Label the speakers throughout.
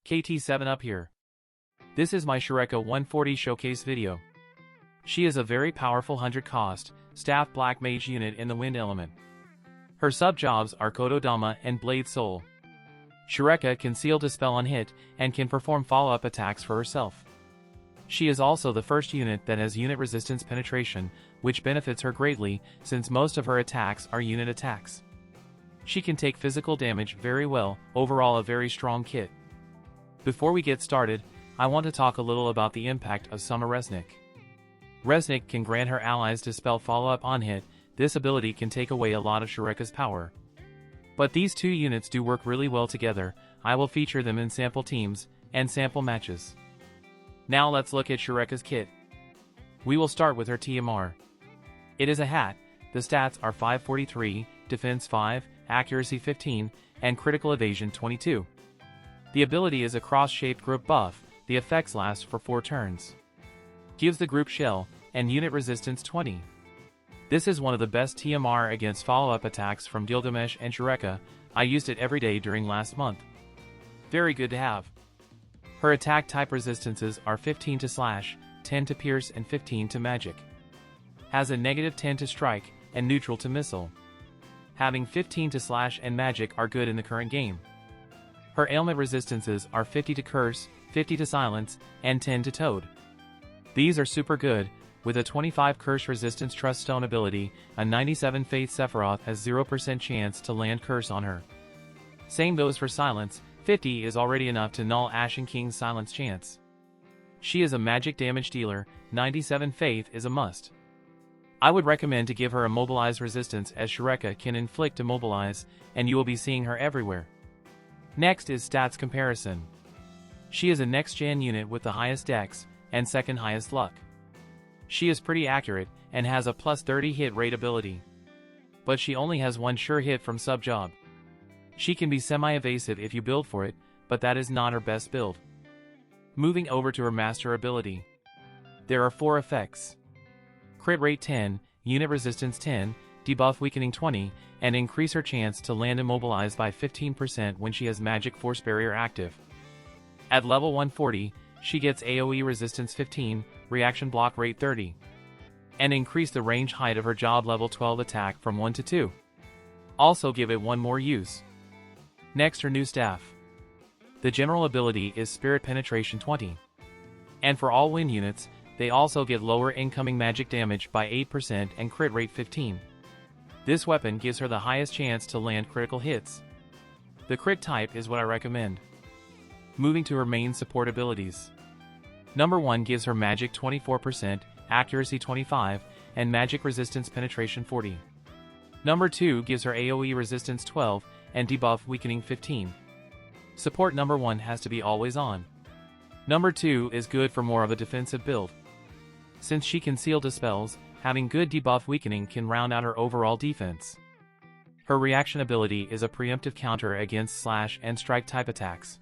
Speaker 1: KT7 up here. This is my Shurecca 140 showcase video. She is a very powerful 100 cost, staff black mage unit in the wind element. Her sub-jobs are Kododama and Blade Soul. Shurecca can seal Dispel on hit, and can perform follow-up attacks for herself. She is also the first unit that has unit resistance penetration, which benefits her greatly, since most of her attacks are unit attacks. She can take physical damage very well, overall a very strong kit. Before we get started, I want to talk a little about the impact of Summer Resnick. Resnick can grant her allies Dispel follow-up on hit. This ability can take away a lot of Shurecca's power. But these two units do work really well together. I will feature them in sample teams and sample matches. Now let's look at Shurecca's kit. We will start with her TMR. It is a hat. The stats are 543, defense 5, accuracy 15, and critical evasion 22. The ability is a cross-shaped group buff. The effects last for 4 turns. Gives the group shell and unit resistance 20. This is one of the best TMR against follow-up attacks from Gilgamesh and Shurecca. I used it every day during last month. Very good to have. Her attack type resistances are 15 to slash, 10 to pierce and 15 to magic. Has a negative 10 to strike and neutral to missile. Having 15 to slash and magic are good in the current game. Her ailment resistances are 50 to curse, 50 to silence, and 10 to toad. These are super good. With a 25 curse resistance Truststone ability, a 97 faith Sephiroth has 0% chance to land curse on her. Same goes for silence. 50 is already enough to null Ashen King's silence chance. She is a magic damage dealer. 97 faith is a must. I would recommend to give her immobilize resistance, as Shurecca can inflict immobilize, and you will be seeing her everywhere. Next is stats comparison. She is a next-gen unit with the highest dex and second highest luck. She is pretty accurate and has a plus 30 hit rate ability. But she only has one sure hit from sub-job. She can be semi-evasive if you build for it, but that is not her best build. Moving over to her master ability. There are 4 effects. Crit rate 10, unit resistance 10, debuff weakening 20, and increase her chance to land immobilized by 15% when she has magic force barrier active. At level 140, she gets AoE resistance 15, reaction block rate 30. And increase the range height of her job level 12 attack from 1 to 2. Also give it one more use. Next, her new staff. The general ability is Spirit Penetration 20. And for all wind units, they also get lower incoming magic damage by 8% and crit rate 15. This weapon gives her the highest chance to land critical hits. The crit type is what I recommend. Moving to her main support abilities. Number 1 gives her magic 24%, accuracy 25, and magic resistance penetration 40. Number 2 gives her AoE resistance 12, and debuff weakening 15. Support number 1 has to be always on. Number 2 is good for more of a defensive build. Since she can seal dispels, having good debuff weakening can round out her overall defense. Her reaction ability is a preemptive counter against slash and strike type attacks.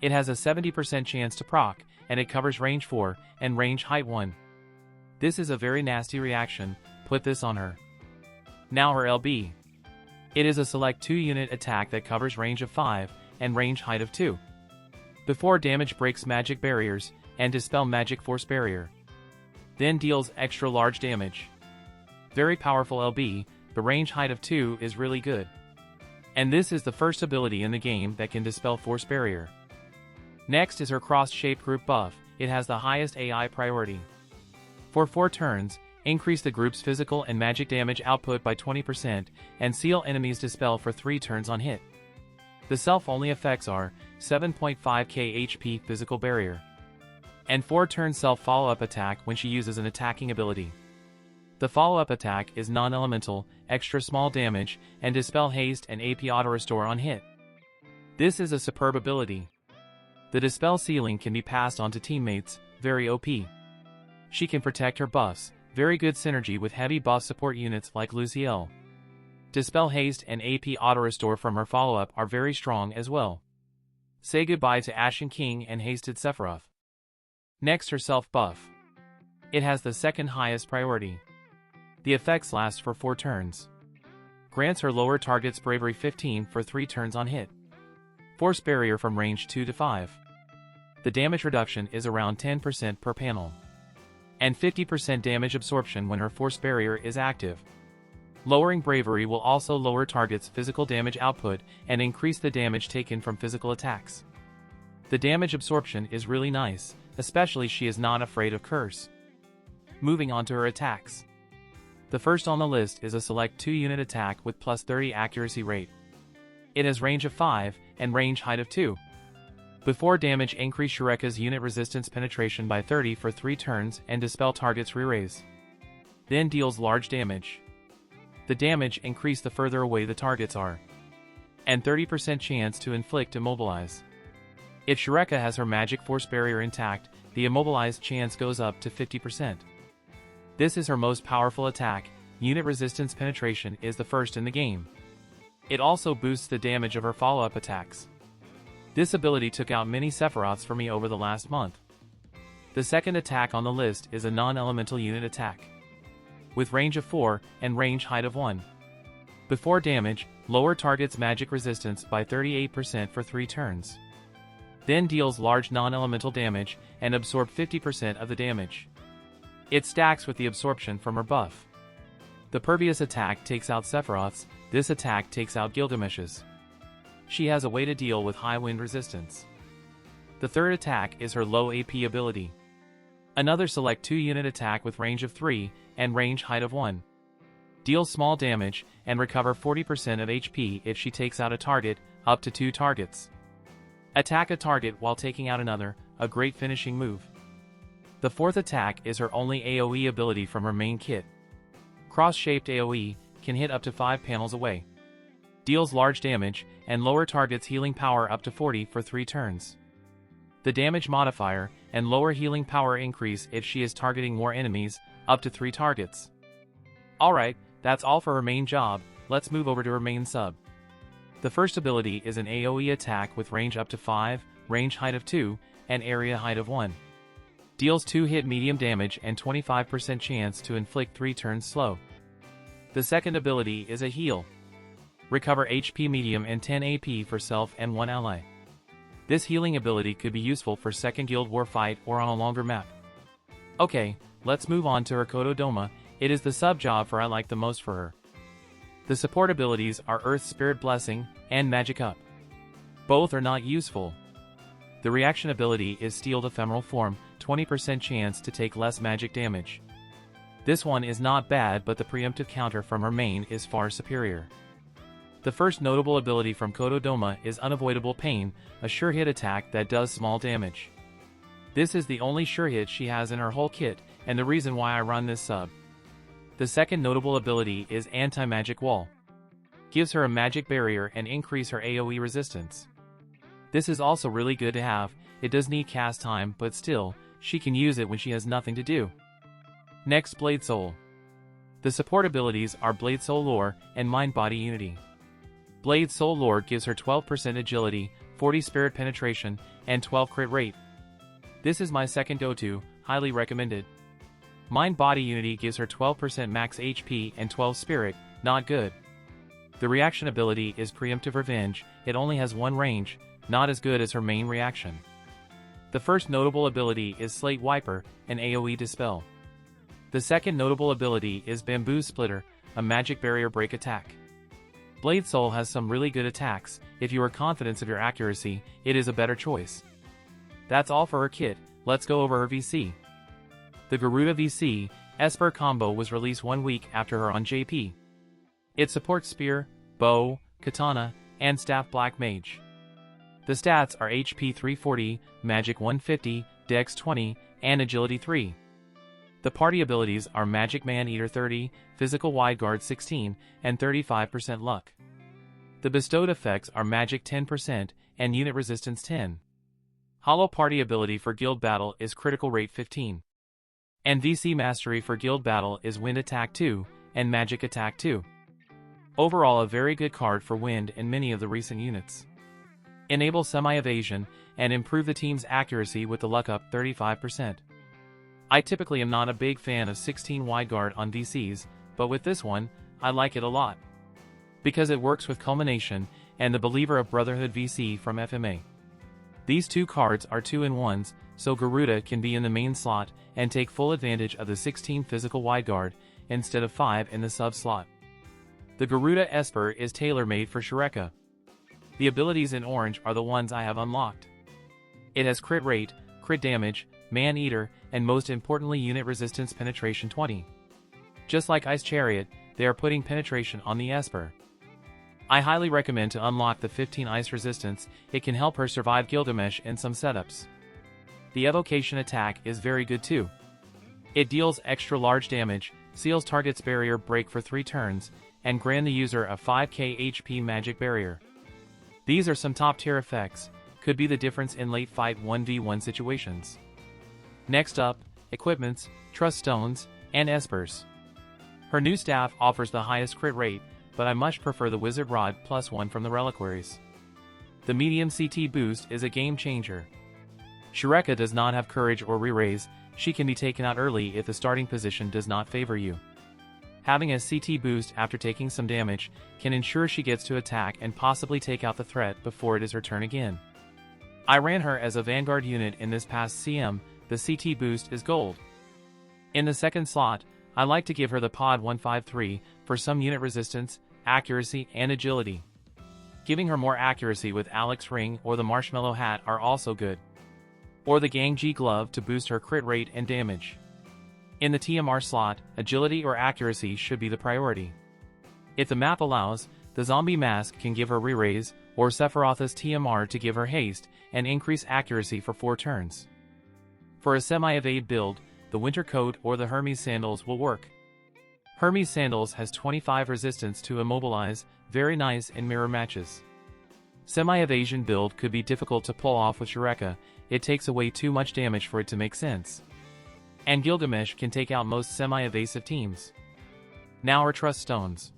Speaker 1: It has a 70% chance to proc, and it covers range 4 and range height 1. This is a very nasty reaction. Put this on her. Now her LB. It is a select 2 unit attack that covers range of 5 and range height of 2. Before damage breaks magic barriers and dispel magic force barrier. Then deals extra large damage. Very powerful LB. The range height of 2 is really good. And this is the first ability in the game that can dispel force barrier. Next is her cross-shaped group buff. It has the highest AI priority. For 4 turns, increase the group's physical and magic damage output by 20%, and seal enemies dispel for 3 turns on hit. The self-only effects are 7.5k HP physical barrier, and 4 turn self follow-up attack when she uses an attacking ability. The follow-up attack is non-elemental, extra small damage, and dispel haste and AP auto-restore on hit. This is a superb ability. The dispel ceiling can be passed on to teammates, very OP. She can protect her buffs, very good synergy with heavy buff support units like Lucio. Dispel haste and AP auto-restore from her follow-up are very strong as well. Say goodbye to Ashen King and hasted Sephiroth. Next, her self buff. It has the second highest priority. The effects last for 4 turns. Grants her lower target's bravery 15 for 3 turns on hit. Force barrier from range 2 to 5. The damage reduction is around 10% per panel. And 50% damage absorption when her force barrier is active. Lowering bravery will also lower target's physical damage output and increase the damage taken from physical attacks. The damage absorption is really nice, especially she is not afraid of curse. Moving on to her attacks. The first on the list is a select 2-unit attack with plus 30 accuracy rate. It has range of 5 and range height of 2. Before damage, increase Shurecca's unit resistance penetration by 30 for 3 turns and dispel target's re-raise. Then deals large damage. The damage increase the further away the targets are. And 30% chance to inflict immobilize. If Shurecca has her magic force barrier intact, the immobilized chance goes up to 50%. This is her most powerful attack. Unit resistance penetration is the first in the game. It also boosts the damage of her follow-up attacks. This ability took out many Sephiroths for me over the last month. The second attack on the list is a non-elemental unit attack. With range of 4 and range height of 1. Before damage, lower target's magic resistance by 38% for 3 turns. Then deals large non-elemental damage and absorb 50% of the damage. It stacks with the absorption from her buff. The previous attack takes out Sephiroths, this attack takes out Gilgamesh's. She has a way to deal with high wind resistance. The third attack is her low AP ability. Another select 2-unit attack with range of 3 and range height of 1. Deals small damage and recover 40% of HP if she takes out a target, up to 2 targets. Attack a target while taking out another, a great finishing move. The fourth attack is her only AoE ability from her main kit. Cross-shaped AoE can hit up to 5 panels away. Deals large damage and lower target's healing power up to 40 for 3 turns. The damage modifier and lower healing power increase if she is targeting more enemies, up to 3 targets. Alright, that's all for her main job, let's move over to her main sub. The first ability is an AoE attack with range up to 5, range height of 2, and area height of 1. Deals 2 hit medium damage and 25% chance to inflict 3 turns slow. The second ability is a heal. Recover HP medium and 10 AP for self and 1 ally. This healing ability could be useful for second Guild War fight or on a longer map. Okay, let's move on to her Kotodoma. It is the sub-job I like the most for her. The support abilities are Earth Spirit Blessing and Magic Up. Both are not useful. The reaction ability is Steeled Ephemeral Form, 20% chance to take less magic damage. This one is not bad, but the preemptive counter from her main is far superior. The first notable ability from Kotodoma is Unavoidable Pain, a sure hit attack that does small damage. This is the only sure hit she has in her whole kit, and the reason why I run this sub. The second notable ability is Anti-Magic Wall. Gives her a magic barrier and increase her AoE resistance. This is also really good to have. It does need cast time, but still, she can use it when she has nothing to do. Next, Blade Soul. The support abilities are Blade Soul Lore and Mind-Body Unity. Blade Soul Lore gives her 12% agility, 40 spirit penetration, and 12 crit rate. This is my second go-to, highly recommended. Mind-Body Unity gives her 12% max HP and 12 spirit, not good. The reaction ability is Preemptive Revenge, it only has 1 range, not as good as her main reaction. The first notable ability is Slate Wiper, an AoE Dispel. The second notable ability is Bamboo Splitter, a magic barrier break attack. Blade Soul has some really good attacks. If you are confident of your accuracy, it is a better choice. That's all for her kit, let's go over her VC. The Garuda VC, Esper combo was released 1 week after her on JP. It supports Spear, Bow, Katana, and Staff Black Mage. The stats are HP 340, Magic 150, Dex 20, and Agility 3. The party abilities are Magic Man-Eater 30, Physical Wide Guard 16, and 35% Luck. The bestowed effects are Magic 10% and Unit Resistance 10. Hollow Party ability for Guild Battle is Critical Rate 15. And VC Mastery for Guild Battle is Wind Attack 2 and Magic Attack 2. Overall, a very good card for Wind and many of the recent units. Enable Semi-Evasion and improve the team's accuracy with the Luck Up 35%. I typically am not a big fan of 16 wide guard on VCs, but with this one, I like it a lot. Because it works with Culmination, and the Believer of Brotherhood VC from FMA. These two cards are 2-in-1s, so Garuda can be in the main slot and take full advantage of the 16 physical wide guard instead of 5 in the sub slot. The Garuda Esper is tailor-made for Shurecca. The abilities in orange are the ones I have unlocked. It has crit rate, crit damage, man-eater, and most importantly unit resistance penetration 20. Just like Ice Chariot, they are putting penetration on the Esper. I highly recommend to unlock the 15 ice resistance. It can help her survive Gilgamesh in some setups. The evocation attack is very good too. It deals extra large damage, seals target's barrier break for 3 turns, and grant the user a 5k HP magic barrier. These are some top tier effects, could be the difference in late fight 1v1 situations. Next up, equipments, Truststones, and Espers. Her new staff offers the highest crit rate, but I much prefer the Wizard Rod +1 from the Reliquaries. The medium CT boost is a game changer. Shurecca does not have courage or re-raise, she can be taken out early if the starting position does not favor you. Having a CT boost after taking some damage can ensure she gets to attack and possibly take out the threat before it is her turn again. I ran her as a Vanguard unit in this past CM, the CT boost is gold. In the second slot, I like to give her the Pod 153 for some unit resistance, accuracy, and agility. Giving her more accuracy with Alex Ring or the Marshmallow Hat are also good. Or the Gang G Glove to boost her crit rate and damage. In the TMR slot, agility or accuracy should be the priority. If the map allows, the Zombie Mask can give her re-raise, or Sephiroth's TMR to give her haste and increase accuracy for 4 turns. For a semi-evade build, the Winter Coat or the Hermes Sandals will work. Hermes Sandals has 25 resistance to immobilize, very nice in mirror matches. Semi-evasion build could be difficult to pull off with Shurecca, it takes away too much damage for it to make sense. And Gilgamesh can take out most semi-evasive teams. Now our Truststones.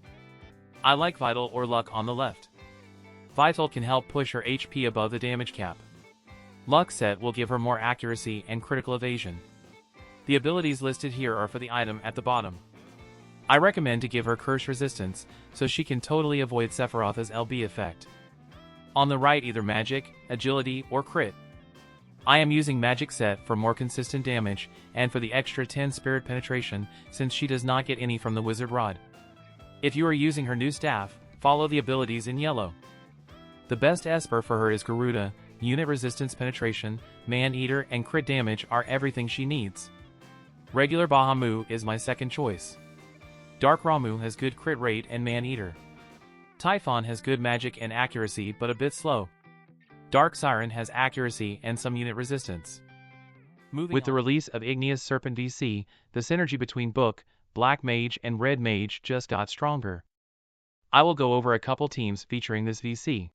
Speaker 1: I like Vital or Luck on the left. Vital can help push her HP above the damage cap. Luck set will give her more accuracy and critical evasion. The abilities listed here are for the item at the bottom. I recommend to give her Curse Resistance, so she can totally avoid Sephiroth's LB effect. On the right either Magic, Agility, or Crit. I am using Magic set for more consistent damage, and for the extra 10 Spirit Penetration, since she does not get any from the Wizard Rod. If you are using her new staff, follow the abilities in yellow. The best Esper for her is Garuda, unit resistance penetration, man-eater, and crit damage are everything she needs. Regular Bahamut is my second choice. Dark Ramu has good crit rate and man-eater. Typhon has good magic and accuracy but a bit slow. Dark Siren has accuracy and some unit resistance. With the release of Igneous Serpent VC, the synergy between Book, Black Mage and Red Mage just got stronger. I will go over a couple teams featuring this VC.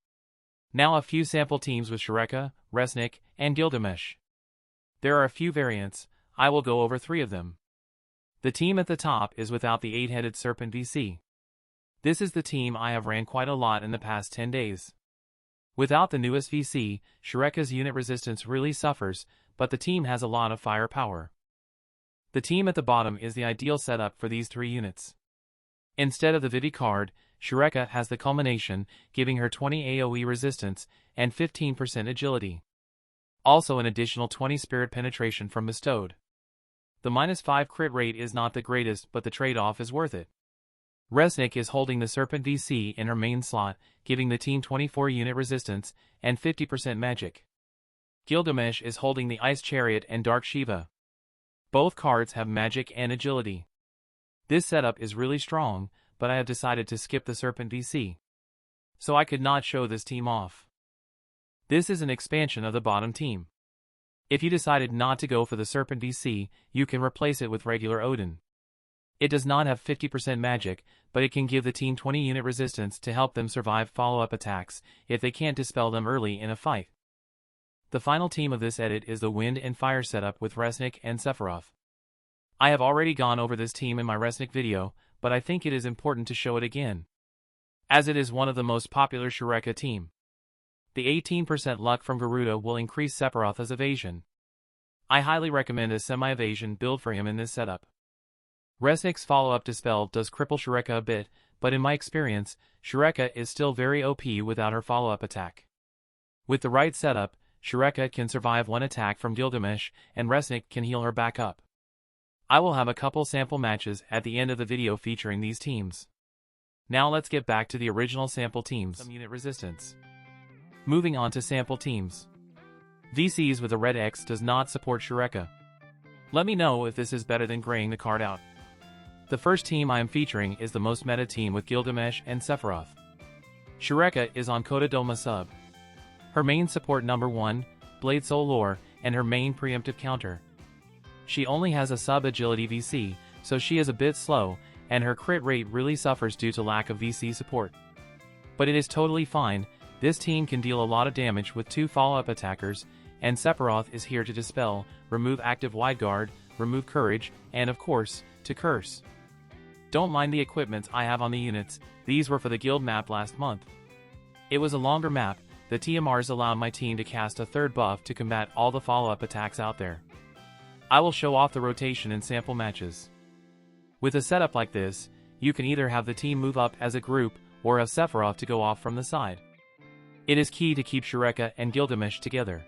Speaker 1: Now a few sample teams with Shurecca, Resnick, and Gilgamesh. There are a few variants, I will go over 3 of them. The team at the top is without the 8-headed Serpent VC. This is the team I have ran quite a lot in the past 10 days. Without the newest VC, Shurecca's unit resistance really suffers, but the team has a lot of firepower. The team at the bottom is the ideal setup for these 3 units. Instead of the Vivi card, Shurecca has the culmination, giving her 20 AoE resistance and 15% agility. Also an additional 20 spirit penetration from bestowed. The -5 crit rate is not the greatest, but the trade-off is worth it. Resnick is holding the Serpent VC in her main slot, giving the team 24 unit resistance and 50% magic. Gilgamesh is holding the Ice Chariot and Dark Shiva. Both cards have magic and agility. This setup is really strong, but I have decided to skip the Serpent VC. So I could not show this team off. This is an expansion of the bottom team. If you decided not to go for the Serpent VC, you can replace it with regular Odin. It does not have 50% magic, but it can give the team 20 unit resistance to help them survive follow-up attacks if they can't dispel them early in a fight. The final team of this edit is the Wind and Fire setup with Resnick and Sephiroth. I have already gone over this team in my Resnick video, but I think it is important to show it again, as it is one of the most popular Shurecca team. The 18% luck from Garuda will increase Sephiroth's evasion. I highly recommend a semi-evasion build for him in this setup. Resnick's follow-up Dispel does cripple Shurecca a bit, but in my experience, Shurecca is still very OP without her follow-up attack. With the right setup, Shurecca can survive one attack from Gilgamesh, and Resnick can heal her back up. I will have a couple sample matches at the end of the video featuring these teams. Now let's get back to the original sample teams. Some unit resistance. Moving on to sample teams. VCs with a red X does not support Shurecca. Let me know if this is better than graying the card out. The first team I am featuring is the most meta team with Gilgamesh and Sephiroth. Shurecca is on Kodadoma sub. Her main support number 1, Blade Soul Lore, and her main preemptive counter. She only has a sub agility VC, so she is a bit slow, and her crit rate really suffers due to lack of VC support. But it is totally fine, this team can deal a lot of damage with 2 follow-up attackers, and Sephiroth is here to dispel, remove active wide guard, remove courage, and of course, to curse. Don't mind the equipments I have on the units, these were for the guild map last month. It was a longer map, the TMRs allowed my team to cast a third buff to combat all the follow-up attacks out there. I will show off the rotation in sample matches. With a setup like this, you can either have the team move up as a group, or have Sephiroth to go off from the side. It is key to keep Shurecca and Gilgamesh together.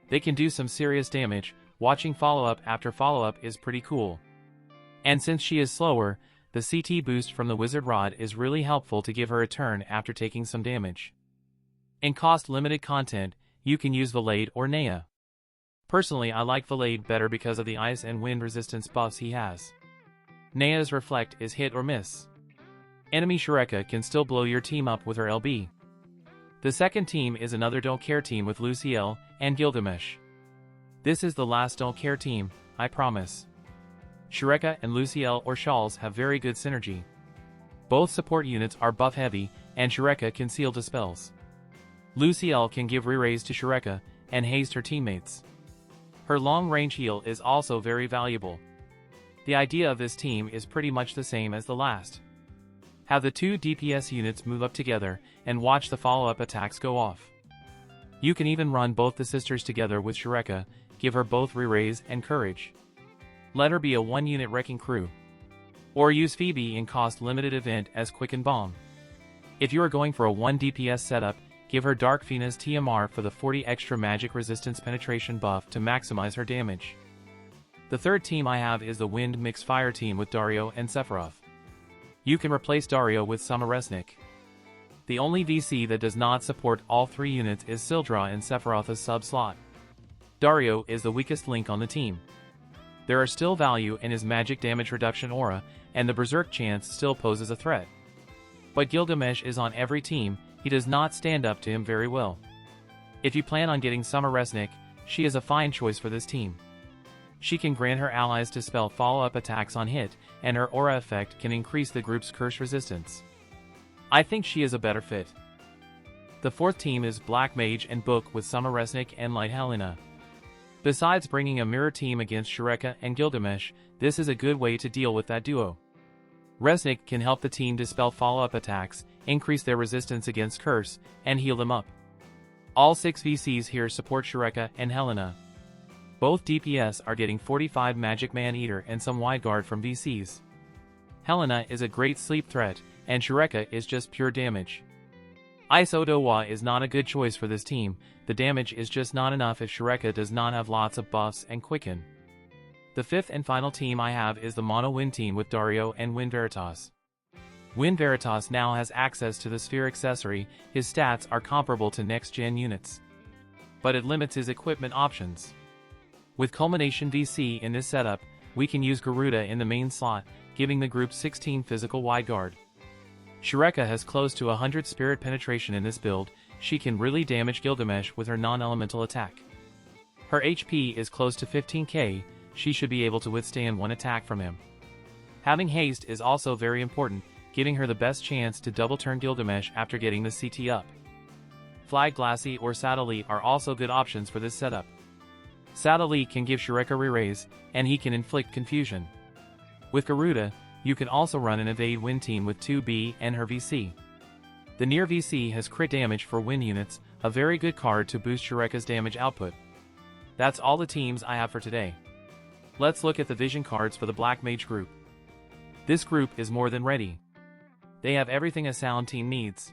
Speaker 1: They can do some serious damage, watching follow-up after follow-up is pretty cool. And since she is slower, the CT boost from the Wizard Rod is really helpful to give her a turn after taking some damage. In cost-limited content, you can use Vivi or Nea. Personally, I like Vivi better because of the ice and wind resistance buffs he has. Nea's Reflect is hit or miss. Enemy Shurecca can still blow your team up with her LB. The second team is another Don't Care team with Lucio and Gilgamesh. This is the last Don't Care team, I promise. Shurecca and Lucio or Shawls have very good synergy. Both support units are buff heavy, and Shurecca can seal dispels. Lucio can give re-raise to Shurecca, and haste her teammates. Her long-range heal is also very valuable. The idea of this team is pretty much the same as the last. Have the 2 DPS units move up together, and watch the follow-up attacks go off. You can even run both the sisters together with Shurecca, give her both re-raise and courage. Let her be a 1-unit wrecking crew. Or use Phoebe in cost-limited event as quicken bomb. If you are going for a 1 DPS setup, give her Dark Fina's TMR for the 40 extra magic resistance penetration buff to maximize her damage. The third team I have is the Wind Mix Fire team with Dario and Sephiroth. You can replace Dario with Summer Resnick. The only VC that does not support all 3 units is Sildra in Sephiroth's sub-slot. Dario is the weakest link on the team. There are still value in his magic damage reduction aura, and the Berserk chance still poses a threat. But Gilgamesh is on every team, he does not stand up to him very well. If you plan on getting Summer Resnick, she is a fine choice for this team. She can grant her allies dispel follow-up attacks on hit, and her aura effect can increase the group's curse resistance. I think she is a better fit. The fourth team is Black Mage and Book with Summer Resnick and Light Helena. Besides bringing a mirror team against Shurecca and Gilgamesh, this is a good way to deal with that duo. Resnick can help the team dispel follow-up attacks, increase their resistance against curse, and heal them up. All 6 VCs here support Shurecca and Helena. Both DPS are getting 45 Magic Man-Eater and some Wide Guard from VCs. Helena is a great sleep threat, and Shurecca is just pure damage. Isodowa is not a good choice for this team, the damage is just not enough if Shurecca does not have lots of buffs and quicken. The fifth and final team I have is the Mono Wind team with Dario and Wind Veritas. Wind Veritas now has access to the Sphere accessory, his stats are comparable to next-gen units. But it limits his equipment options. With Culmination VC in this setup, we can use Garuda in the main slot, giving the group 16 physical wide guard. Shurecca has close to 100 spirit penetration in this build, she can really damage Gilgamesh with her non-elemental attack. Her HP is close to 15k, she should be able to withstand one attack from him. Having haste is also very important, giving her the best chance to double turn Gilgamesh after getting the CT up. Flag Glaci or Sadali are also good options for this setup. Sadali can give Shurecca re-raise, and he can inflict confusion. With Garuda, you can also run an Evade Wind team with 2B and her VC. The Nier VC has crit damage for wind units, a very good card to boost Shurecca's damage output. That's all the teams I have for today. Let's look at the vision cards for the Black Mage group. This group is more than ready. They have everything a sound team needs.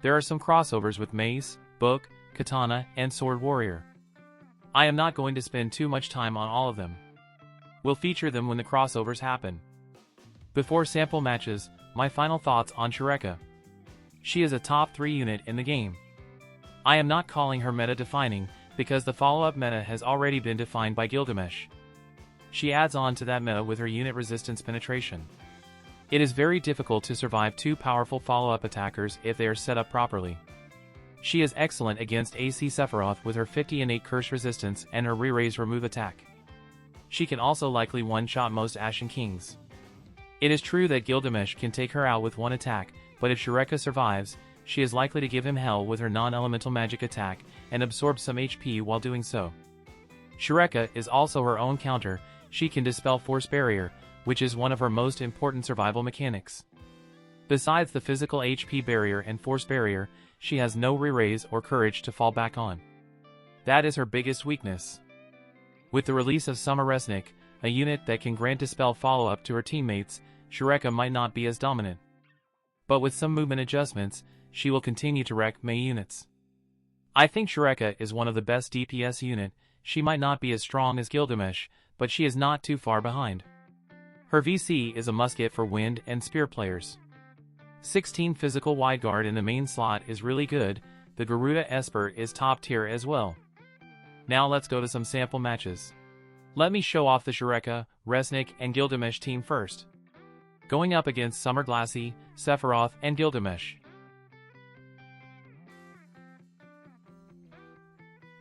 Speaker 1: There are some crossovers with mace, book, katana, and sword warrior. I am not going to spend too much time on all of them. We'll feature them when the crossovers happen. Before sample matches, my final thoughts on Shurecca. She is a top 3 unit in the game. I am not calling her meta-defining, because the follow-up meta has already been defined by Gilgamesh. She adds on to that meta with her unit resistance penetration. It is very difficult to survive 2 powerful follow-up attackers if they are set up properly. She is excellent against AC Sephiroth with her 50 innate curse resistance and her re-raise remove attack. She can also likely one-shot most Ashen Kings. It is true that Gilgamesh can take her out with one attack, but if Shurecca survives, she is likely to give him hell with her non-elemental magic attack and absorb some HP while doing so. Shurecca is also her own counter. She can dispel Force Barrier, which is one of her most important survival mechanics. Besides the physical HP barrier and Force Barrier, she has no re-raise or courage to fall back on. That is her biggest weakness. With the release of Summer Resnick, a unit that can grant dispel follow-up to her teammates, Shurecca might not be as dominant. But with some movement adjustments, she will continue to wreck Mei units. I think Shurecca is one of the best DPS unit. She might not be as strong as Gilgamesh, but she is not too far behind. Her VC is a must-get for wind and spear players. 16 physical wide guard in the main slot is really good. The Garuda Esper is top tier as well. Now let's go to some sample matches. Let me show off the Shurecca, Resnick, and Gilgamesh team first. Going up against Summer Glaci, Sephiroth, and Gilgamesh.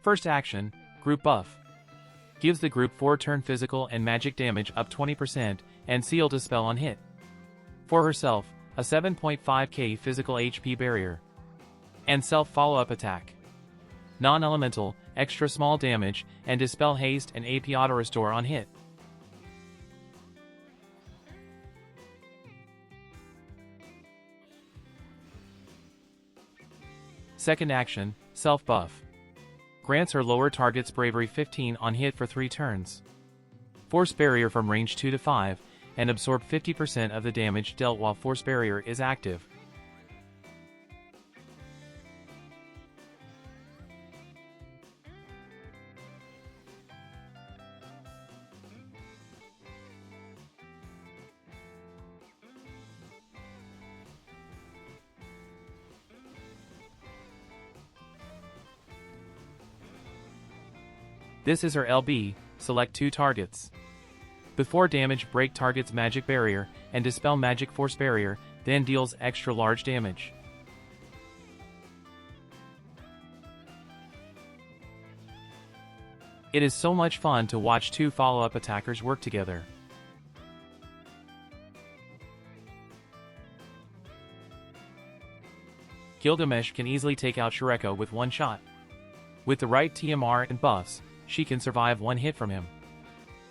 Speaker 1: First action, Group Buff. Gives the group 4-turn physical and magic damage up 20% and Seal Dispel on hit. For herself, a 7.5k physical HP barrier. And self follow-up attack. Non-elemental, extra small damage, and Dispel Haste and AP Auto Restore on hit. Second action, Self Buff. Grants her lower target's Bravery 15 on hit for 3 turns. Force Barrier from range 2 to 5, and absorb 50% of the damage dealt while Force Barrier is active. This is her LB, select 2 targets. Before damage, break target's magic barrier, and dispel magic force barrier, then deals extra large damage. It is so much fun to watch 2 follow-up attackers work together. Gilgamesh can easily take out Shurecca with one shot. With the right TMR and buffs, she can survive one hit from him.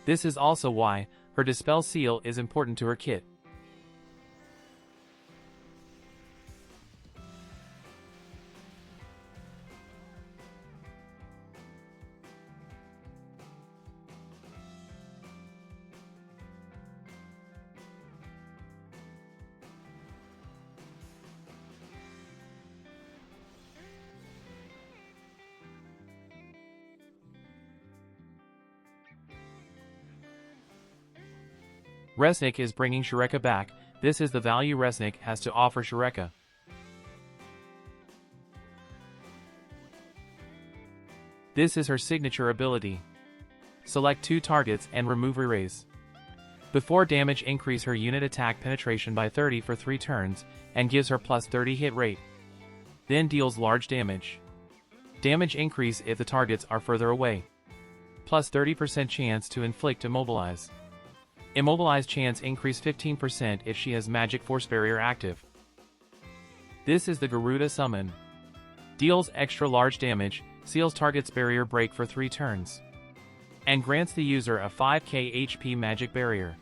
Speaker 1: This is also why her Dispel Seal is important to her kit. Resnick is bringing Shurecca back. This is the value Resnick has to offer Shurecca. This is her signature ability. Select 2 targets and remove Erase. Before damage, increase her unit attack penetration by 30 for 3 turns, and gives her plus 30 hit rate. Then deals large damage. Damage increase if the targets are further away. Plus 30% chance to inflict Immobilize. Immobilize chance increase 15% if she has Magic Force Barrier active. This is the Garuda summon. Deals extra large damage, seals target's barrier break for 3 turns. And grants the user a 5k HP magic barrier.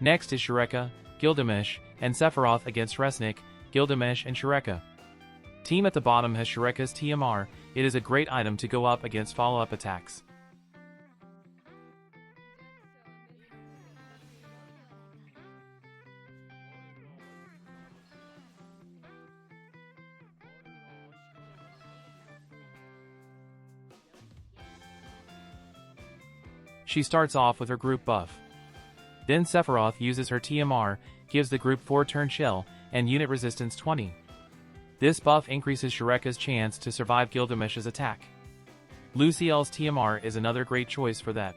Speaker 1: Next is Shurecca, Gilgamesh, and Sephiroth against Resnick, Gilgamesh and Shurecca. Team at the bottom has Shurecca's TMR. It is a great item to go up against follow-up attacks. She starts off with her group buff. Then Sephiroth uses her TMR, gives the group 4-turn shell, and unit resistance 20. This buff increases Shurecca's chance to survive Gilgamesh's attack. Lucio's TMR is another great choice for that.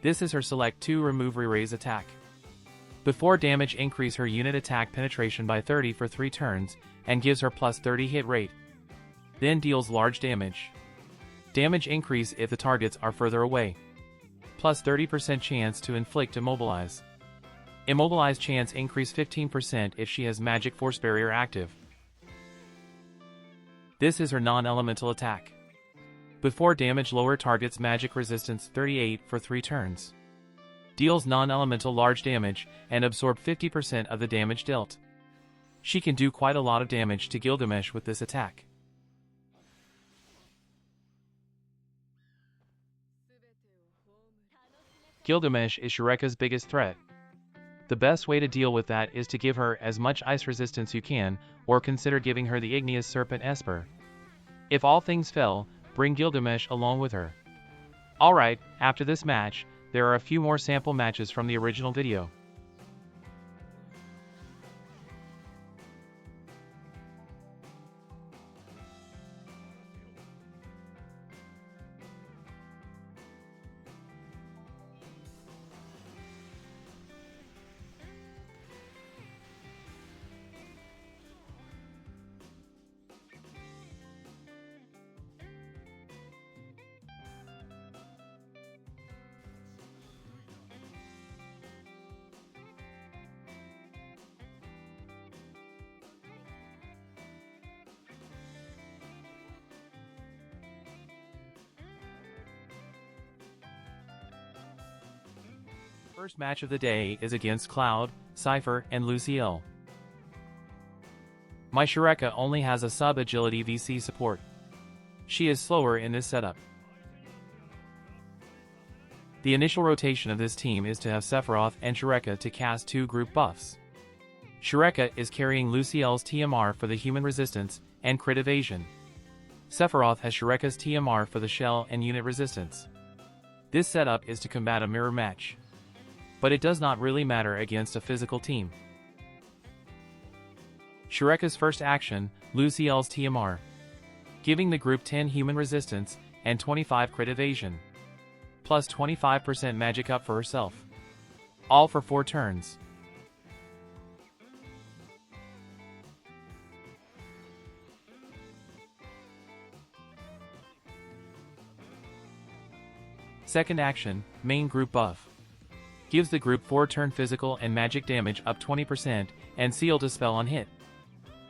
Speaker 1: This is her Select 2 Remove Re-Raise attack. Before damage, increase her unit attack penetration by 30 for 3 turns, and gives her plus 30 hit rate. Then deals large damage. Damage increase if the targets are further away. Plus 30% chance to inflict Immobilize. Immobilize chance increase 15% if she has Magic Force Barrier active. This is her non-elemental attack. Before damage, lower target's magic resistance 38 for 3 turns. Deals non-elemental large damage, and absorb 50% of the damage dealt. She can do quite a lot of damage to Gilgamesh with this attack. Gilgamesh is Shurecca's biggest threat. The best way to deal with that is to give her as much ice resistance you can, or consider giving her the Igneous Serpent Esper. If all things fail, bring Gilgamesh along with her. Alright, after this match, there are a few more sample matches from the original video. First match of the day is against Cloud, Seifer, and Lucio. My Shurecca only has a sub-agility VC support. She is slower in this setup. The initial rotation of this team is to have Sephiroth and Shurecca to cast 2 group buffs. Shurecca is carrying Lucio's TMR for the human resistance and crit evasion. Sephiroth has Shurecca's TMR for the shell and unit resistance. This setup is to combat a mirror match. But it does not really matter against a physical team. Shurecca's first action, Lucio's TMR. Giving the group 10 human resistance and 25 crit evasion. Plus 25% magic up for herself. All for 4 turns. Second action, main group buff. Gives the group 4-turn physical and magic damage up 20% and Seal Dispel on hit.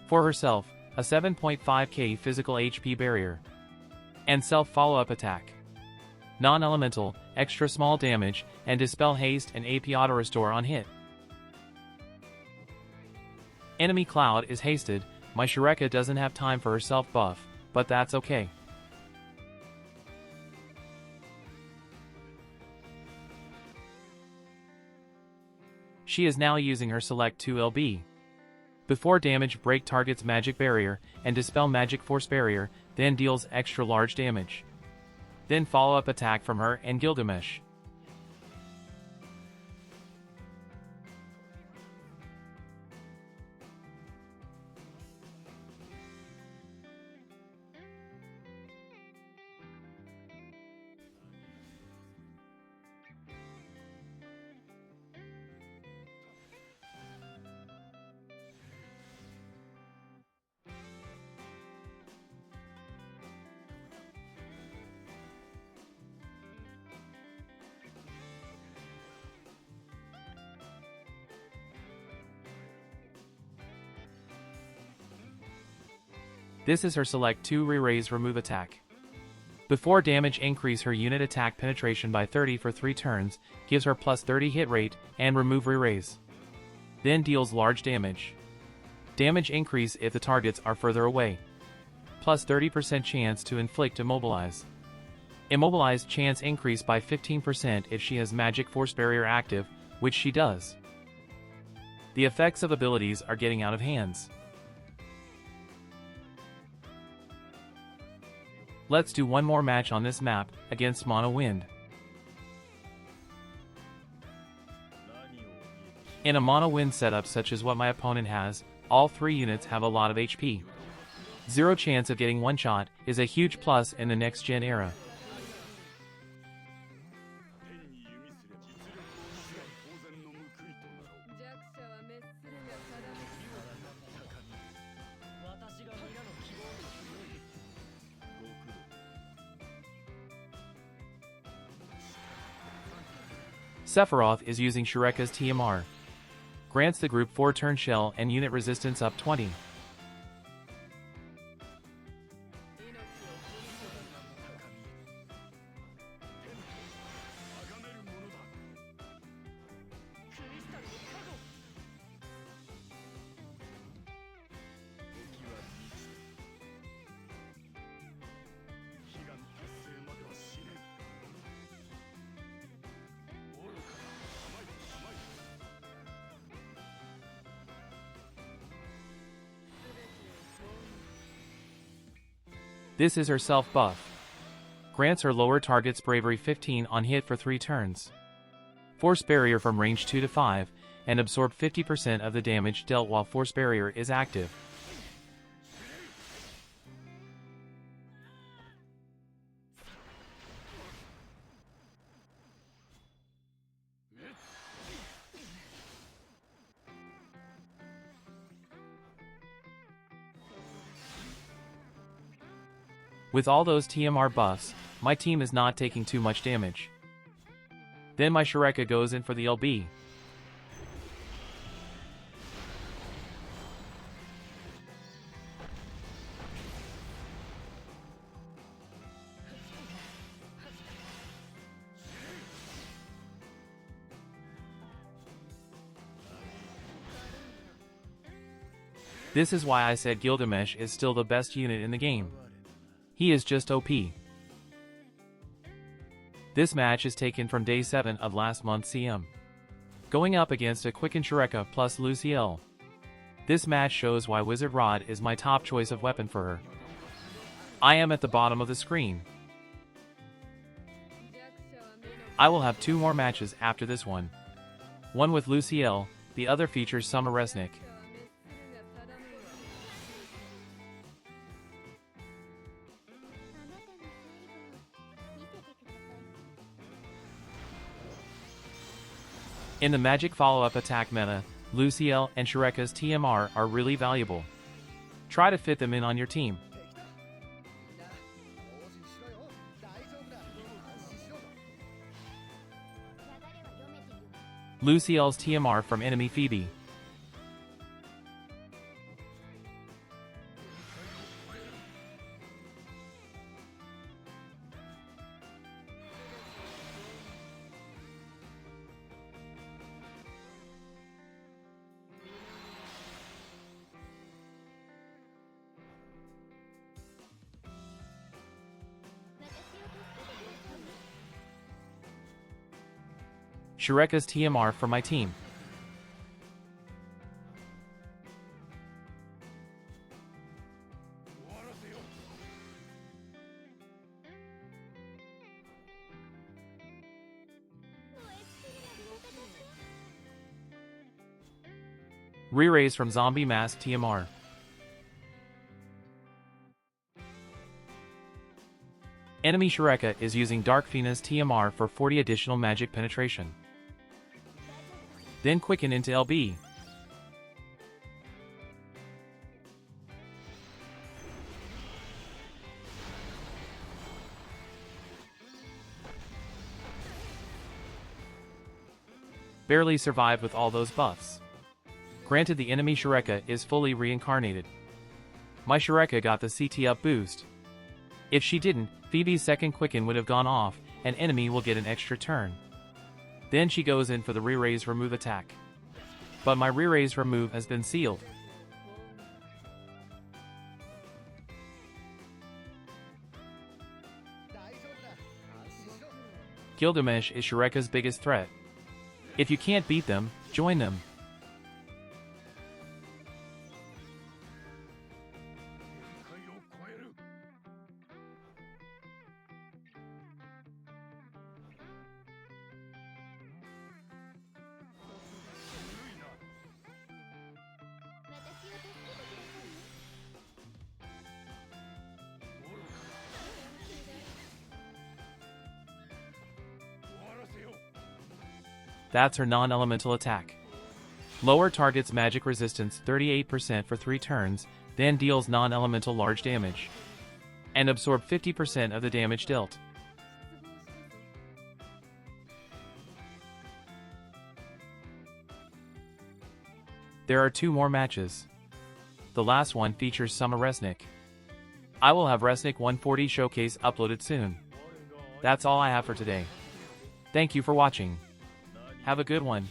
Speaker 1: For herself, a 7.5k physical HP barrier. And self follow-up attack. Non-elemental, extra small damage, and Dispel Haste and AP Auto Restore on hit. Enemy Cloud is hasted. My Shurecca doesn't have time for her self buff, but that's okay. She is now using her Select 2 LB. Before damage, break target's magic barrier and dispel magic force barrier, then deals extra large damage. Then follow-up attack from her and Gilgamesh. This is her Select 2 Re-Raise Remove attack. Before damage increase her unit attack penetration by 30 for 3 turns, gives her plus 30 hit rate, and remove re-raise. Then deals large damage. Damage increase if the targets are further away. Plus 30% chance to inflict immobilize. Immobilized chance increase by 15% if she has magic force barrier active, which she does. The effects of abilities are getting out of hands. Let's do one more match on this map, against Mono Wind. In a Mono Wind setup such as what my opponent has, all 3 units have a lot of HP. 0 chance of getting one shot is a huge plus in the next gen era. Sephiroth is using Shurecca's TMR. Grants the group 4 turn shell and unit resistance up 20. This is her self buff. Grants her lower target's bravery 15 on hit for 3 turns. Force barrier from range 2 to 5, and absorb 50% of the damage dealt while force barrier is active. With all those TMR buffs, my team is not taking too much damage. Then my Shurecca goes in for the LB. This is why I said Gilgamesh is still the best unit in the game. He is just OP. This match is taken from day 7 of last month's CM. Going up against a quicken Shurecca plus Lucio. This match shows why Wizard Rod is my top choice of weapon for her. I am at the bottom of the screen. I will have 2 more matches after this one. One with Lucio, the other features Summer Resnick. In the magic follow-up attack meta, Lucio and Shurecca's TMR are really valuable. Try to fit them in on your team. Lucio's TMR from enemy Phoebe. Shurecca's TMR for my team. Re-raise from Zombie Mask TMR. Enemy Shurecca is using Dark Fina's TMR for 40 additional magic penetration. Then quicken into LB. Barely survived with all those buffs. Granted, the enemy Shurecca is fully reincarnated. My Shurecca got the CT up boost. If she didn't, Phoebe's second quicken would have gone off, and enemy will get an extra turn. Then she goes in for the re-raise remove attack. But my re-raise remove has been sealed. Gilgamesh is Shurecca's biggest threat. If you can't beat them, join them. That's her non-elemental attack. Lower target's magic resistance 38% for 3 turns, then deals non-elemental large damage. And absorb 50% of the damage dealt. There are 2 more matches. The last one features Summer Resnick. I will have Resnick 140 showcase uploaded soon. That's all I have for today. Thank you for watching. Have a good one.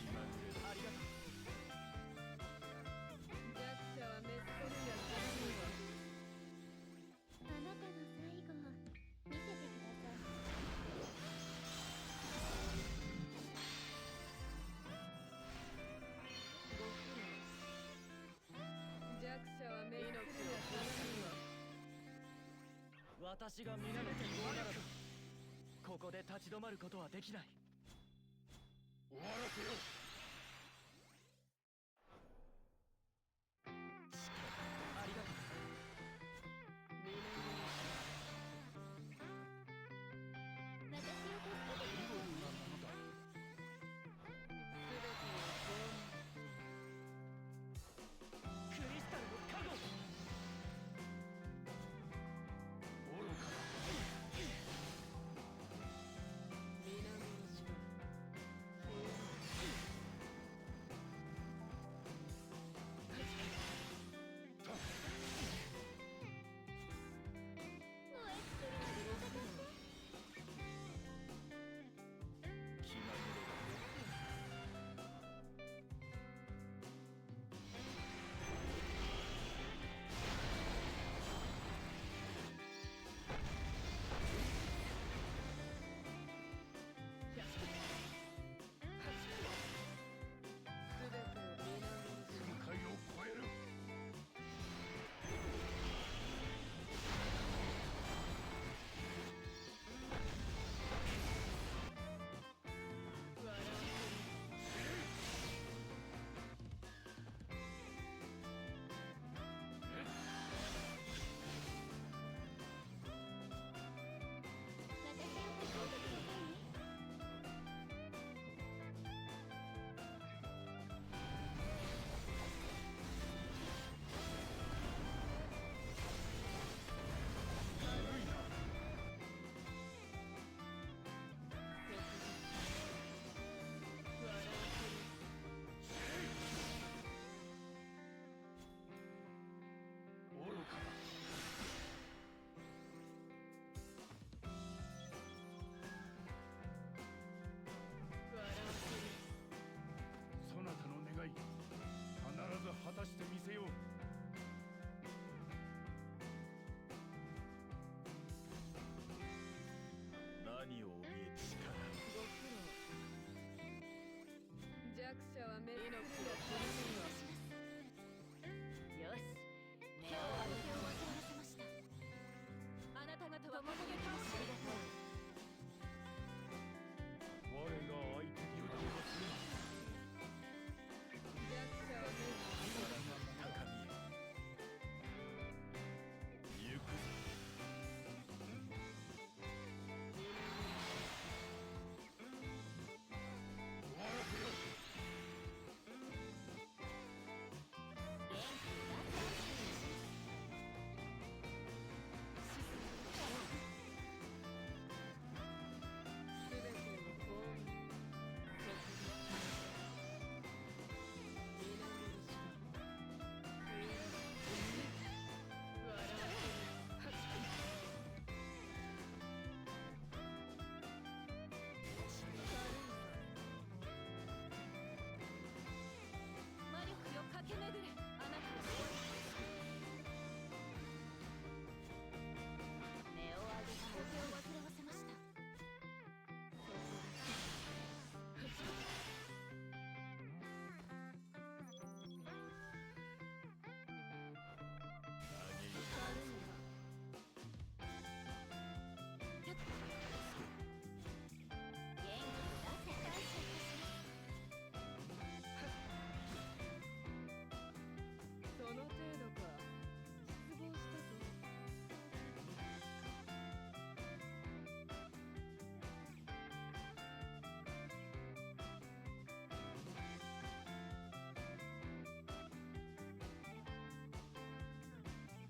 Speaker 2: 弱者は目の